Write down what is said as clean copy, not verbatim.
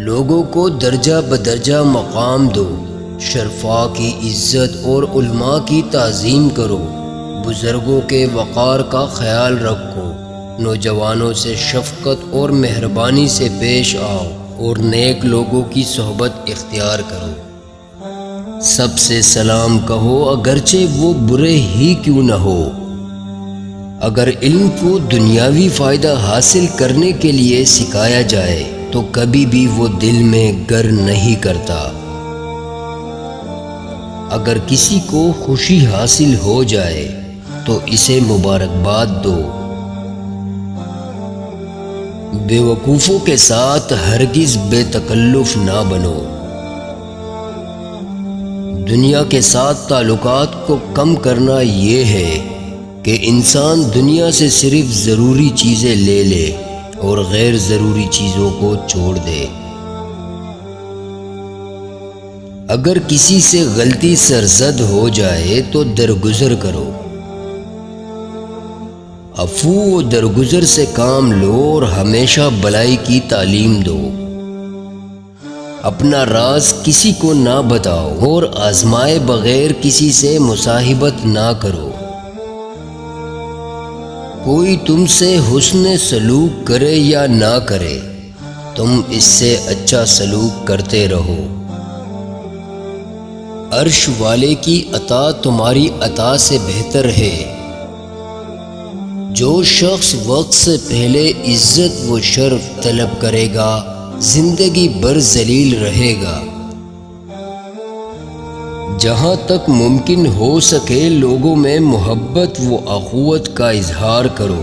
لوگوں کو درجہ بدرجہ مقام دو، شرفاء کی عزت اور علماء کی تعظیم کرو، بزرگوں کے وقار کا خیال رکھو، نوجوانوں سے شفقت اور مہربانی سے پیش آؤ اور نیک لوگوں کی صحبت اختیار کرو۔ سب سے سلام کہو اگرچہ وہ برے ہی کیوں نہ ہو۔ اگر علم کو دنیاوی فائدہ حاصل کرنے کے لیے سکھایا جائے تو کبھی بھی وہ دل میں گر نہیں کرتا۔ اگر کسی کو خوشی حاصل ہو جائے تو اسے مبارکباد دو۔ بے وقوفوں کے ساتھ ہرگز بے تکلف نہ بنو۔ دنیا کے ساتھ تعلقات کو کم کرنا یہ ہے کہ انسان دنیا سے صرف ضروری چیزیں لے لے اور غیر ضروری چیزوں کو چھوڑ دے۔ اگر کسی سے غلطی سرزد ہو جائے تو درگزر کرو۔ عفو و درگزر سے کام لو اور ہمیشہ بھلائی کی تعلیم دو۔ اپنا راز کسی کو نہ بتاؤ اور آزمائے بغیر کسی سے مصاحبت نہ کرو۔ کوئی تم سے حسن سلوک کرے یا نہ کرے، تم اس سے اچھا سلوک کرتے رہو۔ عرش والے کی عطا تمہاری عطا سے بہتر ہے۔ جو شخص وقت سے پہلے عزت و شرف طلب کرے گا زندگی بھر ذلیل رہے گا۔ جہاں تک ممکن ہو سکے لوگوں میں محبت و اخوت کا اظہار کرو۔